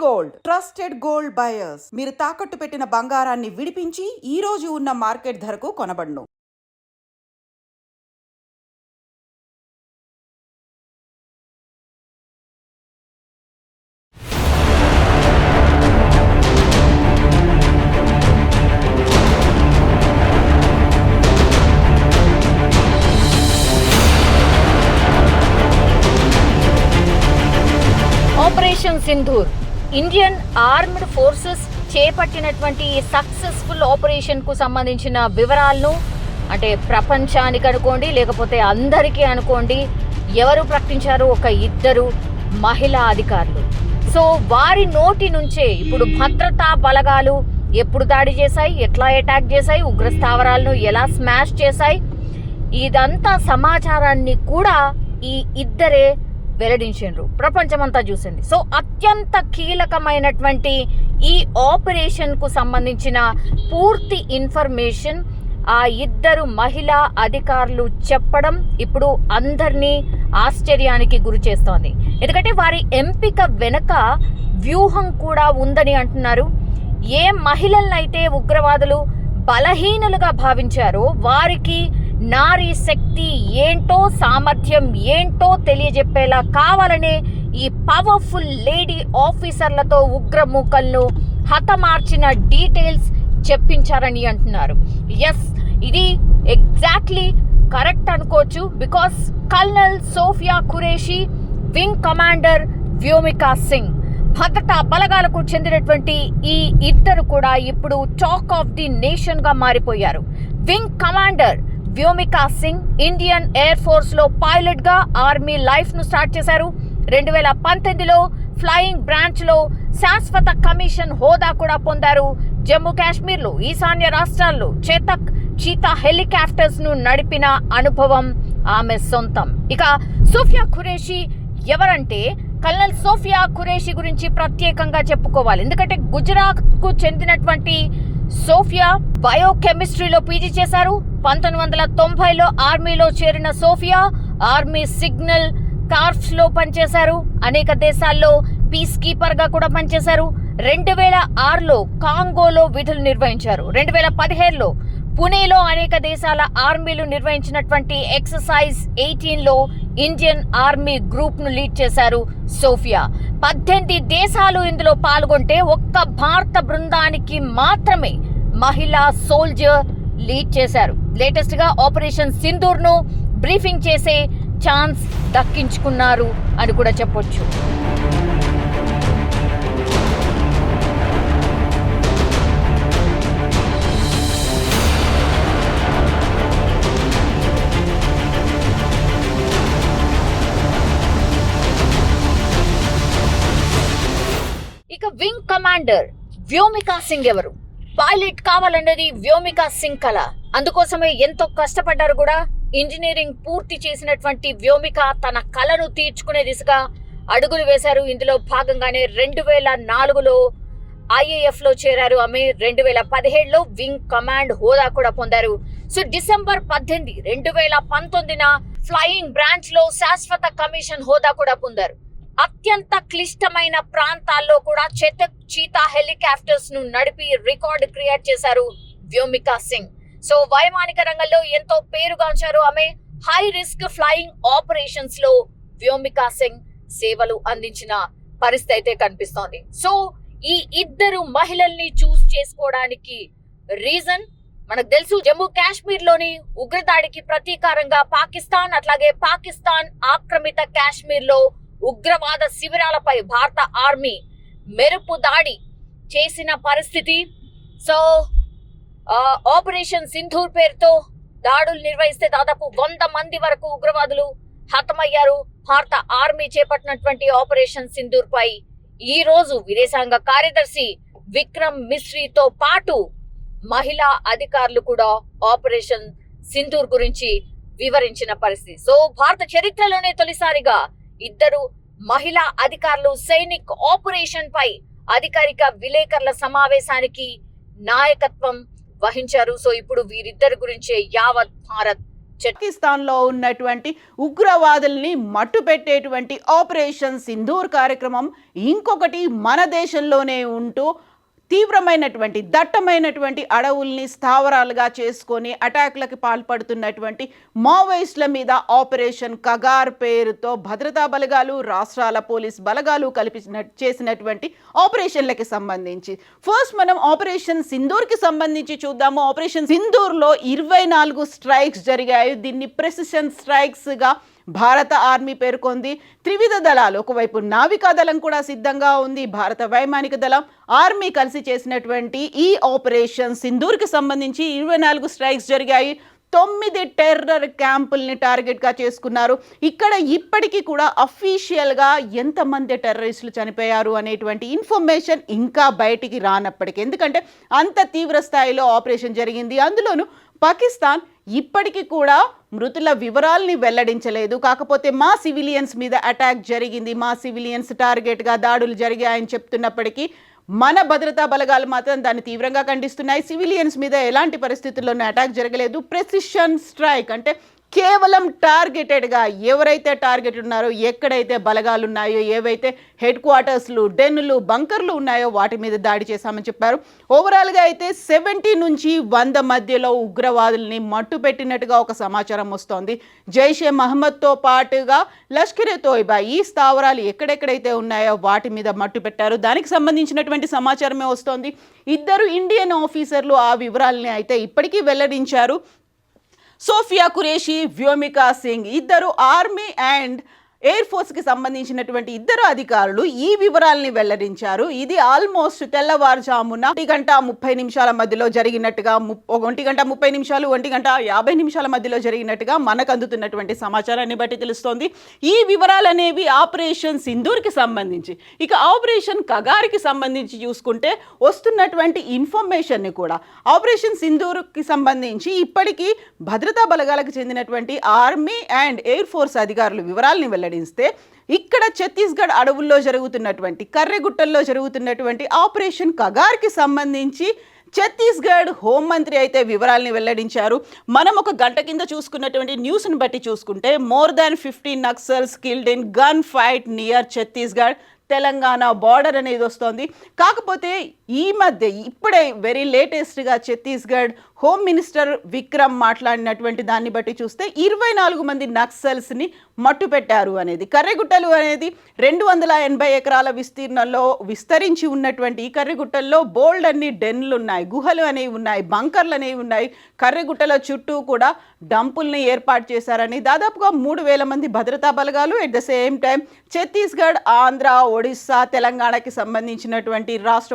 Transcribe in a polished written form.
Gold trusted gold buyers. మీరు తాకట్టు పెట్టిన బంగారాన్ని విడిపించి ఈ రోజు ఉన్న మార్కెట్ ధరకు కొనబడును. Operation Sindoor Indian armed forces చేపట్టినటువంటి సక్సెస్ఫుల్ ఆపరేషన్ కు సంబంధించిన వివరాలను అంటే ప్రపంచానికి అనుకోండి లేకపోతే అందరికీ అనుకోండి ఎవరు ప్రకటించారు? ఒక ఇద్దరు మహిళా అధికారులు. సో వారి నోటి నుంచే ఇప్పుడు భద్రతా బలగాలు ఎప్పుడు దాడి చేశాయి, ఎట్లా అటాక్ చేశాయి, ఉగ్ర స్థావరాలను ఎలా స్మాష్ చేశాయి, ఇదంతా సమాచారాన్ని కూడా ఈ ఇద్దరే వెల్లడించారు. ప్రపంచమంతా చూసింది. సో అత్యంత కీలకమైనటువంటి ఈ ఆపరేషన్ కు సంబంధించిన పూర్తి ఇన్ఫర్మేషన్ ఆ ఇద్దరు మహిళా అధికారులు చెప్పడం ఇప్పుడు అందరినీ ఆశ్చర్యానికి గురి చేస్తోంది. ఎందుకంటే వారి ఎంపిక వెనుక వ్యూహం కూడా ఉందని అంటున్నారు. ఏ మహిళలనైతే ఉగ్రవాదులు బలహీనులుగా భావించారో వారికి నారీ శక్తి ఏంటో, సామర్థ్యం ఏంటో తెలియజెప్పేలా కావాలనే ఈ పవర్ఫుల్ లేడీ ఆఫీసర్లతో ఉగ్రమూకలను హతమార్చిన డీటెయిల్స్ చెప్పించారని అంటున్నారు. ఎస్, ఇది ఎగ్జాక్ట్లీ కరెక్ట్ అనుకోవచ్చు. Because colonel Sofia Qureshi, wing commander Vyomika Singh, భద్రతా బలగాలకు చెందినటువంటి ఈ ఇద్దరు కూడా ఇప్పుడు టాక్ ఆఫ్ ది నేషన్ గా మారిపోయారు. Wing commander Vyomika Singh Indian air force లో పైలట్ గా ఆర్మీ లైఫ్ ను స్టార్ట్ చేశారు. 2019లో ఫ్లయింగ్ బ్రాంచ్ లో శాశ్వత కమిషన్ హోదా కూడా పొందారు. జమ్మూ కాశ్మీర్ లో ఈశాన్య రాష్ట్రాల్లో చేతక్ చీతా హెలికాప్టర్స్ ను నడిపిన అనుభవం ఆమె సొంతం. ఇక సోఫియా ఖురేషీ ఎవరంటే, కల్నల్ సోఫియా ఖురేషీ గురించి ప్రత్యేకంగా చెప్పుకోవాలి. ఎందుకంటే గుజరాత్ కు చెందినటువంటి సోఫియా బయోకెమిస్ట్రీలో పీజీ చేశారు. 1990లో ఆర్మీలో చేరిన సోఫియా ఆర్మీ సిగ్నల్ కార్ప్స్ లో పనిచేశారు. అనేక దేశాల్లో పీస్ కీపర్ గా కూడా పనిచేశారు. 2006లో కాంగోలో విధులు నిర్వహించారు. 2017లో పుణేలో అనేక దేశాల ఆర్మీలు నిర్వహించినటువంటి ఎక్సర్సైజ్ 18లో ఇండియన్ ఆర్మీ గ్రూప్ ను లీడ్ చేశారు సోఫియా. 18 దేశాలు ఇందులో పాల్గొంటే ఒక్క భారత బృందానికి మాత్రమే మహిళా సోల్జర్ లీడ్ చేశారు. లేటెస్ట్ గా ఆపరేషన్ సింధూర్ ను బ్రీఫింగ్ చేసే ఛాన్స్ దక్కించుకున్నారు అని కూడా చెప్పొచ్చు. ఇక వింగ్ కమాండర్ వ్యోమికా సింగ్ ఎవరు? పైలట్ కావాలన్నది వ్యోమికా సింగ్ కల. అందుకోసమే ఎంతో కష్టపడ్డారు కూడా. ఇంజనీరింగ్ పూర్తి చేసినటువంటి వ్యోమిక తన కలను తీర్చుకునే దిశగా అడుగులు వేశారు. ఇందులో భాగంగానే 2004లో IAF లో చేరారు. ఆమె 2017లో వింగ్ కమాండ్ హోదా కూడా పొందారు. సో డిసెంబర్ 18, 2019 ఫ్లయింగ్ బ్రాంచ్ లో శాశ్వత కమిషన్ హోదా కూడా పొందారు. అత్యంత క్లిష్టమైన ప్రాంతాల్లో కూడా చేతక్ చీతా హెలికాప్టర్స్ ను నడిపి రికార్డు క్రియేట్ చేశారు వ్యోమికా సింగ్. సో వైమానిక రంగంలో ఎంతో పేరుగాంచారు ఆమె. హై రిస్క్ ఫ్లయింగ్ ఆపరేషన్స్ లో వ్యోమికా సింగ్ సేవలు అందించిన పరిస్థితి అయితే కనిపిస్తోంది. సో ఈ ఇద్దరు మహిళల్ని చూస్ చేసుకోవడానికి రీజన్ మనకు తెలుసు. జమ్మూ కాశ్మీర్ లోని ఉగ్రదాడికి ప్రతీకారంగా పాకిస్తాన్, అట్లాగే పాకిస్తాన్ ఆక్రమిత కాశ్మీర్ లో ఉగ్రవాద శిబిరాలపై భారత ఆర్మీ మెరుపు దాడి చేసిన పరిస్థితి. సో ఆపరేషన్ సింధూర్ పేరుతో దాడులు నిర్వహిస్తే దాదాపు 100 మంది వరకు ఉగ్రవాదులు హతమయ్యారు. భారత ఆర్మీ చేపట్టినటువంటి ఆపరేషన్ సింధూర్ పై ఈ రోజు విదేశాంగ కార్యదర్శి విక్రమ్ మిశ్రీతో పాటు మహిళా అధికారులు కూడా ఆపరేషన్ సింధూర్ గురించి వివరించిన పరిస్థితి. సో భారత చరిత్రలోనే తొలిసారిగా ఇద్దరు మహిళా అధికారులు సైనిక్ ఆపరేషన్ పై అధికారిక విలేకరుల సమావేశానికి నాయకత్వం వహించారు. సో ఇప్పుడు వీరిద్దరి గురించే యావత్ భారత్ పాకిస్తాన్లో ఉన్నటువంటి ఉగ్రవాదుల్ని మట్టుపెట్టేటువంటి ఆపరేషన్ సింధూర్ కార్యక్రమం ఇంకొకటి మన దేశంలోనే ఉంటూ తీవ్రమైనటువంటి దట్టమైనటువంటి అడవుల్ని స్థావరాలుగా చేసుకొని అటాక్లకు పాల్పడుతున్నటువంటి మావోయిస్టుల మీద ఆపరేషన్ కగార్ పేరుతో భద్రతా బలగాలు రాష్ట్రాల పోలీస్ బలగాలు చేసినటువంటి ఆపరేషన్లకి సంబంధించి ఫస్ట్ మనం ఆపరేషన్ సింధూర్కి సంబంధించి చూద్దాము. ఆపరేషన్ సింధూర్లో 24 స్ట్రైక్స్ జరిగాయి. దీన్ని ప్రెసిషన్ స్ట్రైక్స్గా భారత ఆర్మీ పేర్కొంది. త్రివిధ దళాలు, ఒకవైపు నావికా దళం కూడా సిద్ధంగా ఉంది, భారత వైమానిక దళం, ఆర్మీ కలిసి చేసినటువంటి ఈ ఆపరేషన్ సింధూర్కి సంబంధించి 24 స్ట్రైక్స్ జరిగాయి. 9 టెర్రర్ క్యాంపుల్ని టార్గెట్గా చేసుకున్నారు. ఇక్కడ ఇప్పటికీ కూడా అఫీషియల్గా ఎంతమంది టెర్రరిస్టులు చనిపోయారు అనేటువంటి ఇన్ఫర్మేషన్ ఇంకా బయటికి రానప్పటికీ, ఎందుకంటే అంత తీవ్ర స్థాయిలో ఆపరేషన్ జరిగింది. అందులోనూ పాకిస్తాన్ ఇప్పటికీ కూడా మృతుల వివరాల్ని వెల్లడించలేదు. కాకపోతే మా సివిలియన్స్ మీద అటాక్ జరిగింది, మా సివిలియన్స్ టార్గెట్గా దాడులు జరిగాయని చెప్తున్నప్పటికీ మన భద్రతా బలగాలు మాత్రం దాన్ని తీవ్రంగా ఖండిస్తున్నాయి. సివిలియన్స్ మీద ఎలాంటి పరిస్థితుల్లోనూ అటాక్ జరగలేదు. ప్రెసిషన్ స్ట్రైక్ అంటే కేవలం టార్గెటెడ్గా ఎవరైతే టార్గెట్ ఉన్నారో, ఎక్కడైతే బలగాలు ఉన్నాయో, ఏవైతే హెడ్ క్వార్టర్స్లు, డెన్నులు, బంకర్లు ఉన్నాయో వాటి మీద దాడి చేశామని చెప్పారు. ఓవరాల్గా అయితే 70 నుంచి 100 మధ్యలో ఉగ్రవాదుల్ని మట్టుపెట్టినట్టుగా ఒక సమాచారం వస్తోంది. జైషే మహమ్మద్తో పాటుగా లష్కరే తోయిబా ఈ స్థావరాలు ఎక్కడెక్కడైతే ఉన్నాయో వాటి మీద మట్టుపెట్టారు. దానికి సంబంధించినటువంటి సమాచారమే వస్తోంది. 2 ఇండియన్ ఆఫీసర్లు ఆ వివరాలని అయితే ఇప్పటికీ వెల్లడించారు. సోఫియా ఖురేషీ, వ్యోమికా సింగ్, ఇద్దరు ఆర్మీ అండ్ ఎయిర్ ఫోర్స్కి సంబంధించినటువంటి 2 అధికారులు ఈ వివరాలని వెల్లడించారు. ఇది ఆల్మోస్ట్ తెల్లవారుజామున 1:30 మధ్యలో జరిగినట్టుగా, 1:30, 1:50 మధ్యలో జరిగినట్టుగా మనకు అందుతున్నటువంటి సమాచారాన్ని బట్టి తెలుస్తోంది. ఈ వివరాలు అనేవి ఆపరేషన్ సింధూర్కి సంబంధించి. ఇక ఆపరేషన్ కగార్కి సంబంధించి చూసుకుంటే వస్తున్నటువంటి ఇన్ఫర్మేషన్ని కూడా ఆపరేషన్ సింధూర్కి సంబంధించి ఇప్పటికీ భద్రతా బలగాలకు చెందినటువంటి ఆర్మీ అండ్ ఎయిర్ ఫోర్స్ అధికారులు వివరాలని వెల్లడించారు. ఇక్కడ ఛత్తీస్గఢ్ అడవుల్లో జరుగుతున్నటువంటి, కర్రెగుట్టల్లో జరుగుతున్నటువంటి ఆపరేషన్ కగార్కి సంబంధించి ఛత్తీస్గఢ్ హోంమంత్రి అయితే వివరాలని వెల్లడించారు. మనం ఒక గంట కింద చూసుకున్నటువంటి న్యూస్ని బట్టి చూసుకుంటే more than 15 Naxals killed in gun fight near Chhattisgarh Telangana border అనేది వస్తుంది. కాకపోతే ఈ మధ్య ఇప్పుడే వెరీ లేటెస్ట్గా ఛత్తీస్గఢ్ హోమ్ మినిస్టర్ విక్రమ్ మాట్లాడినటువంటి దాన్ని బట్టి చూస్తే 24 మంది నక్సల్స్ని మట్టుపెట్టారు అనేది. కర్రెగుట్టలు అనేది 280 ఎకరాల విస్తీర్ణంలో విస్తరించి ఉన్నటువంటి ఈ కర్రెగుట్టల్లో బోల్డ్ అన్ని డెన్లు ఉన్నాయి, గుహలు అనేవి ఉన్నాయి, బంకర్లు అనేవి ఉన్నాయి. కర్రెగుట్టల చుట్టూ కూడా డంపుల్ని ఏర్పాటు చేశారని, దాదాపుగా 3000 మంది భద్రతా బలగాలు at the same time Chhattisgarh, Andhra, Odisha, తెలంగాణకి సంబంధించినటువంటి రాష్ట్ర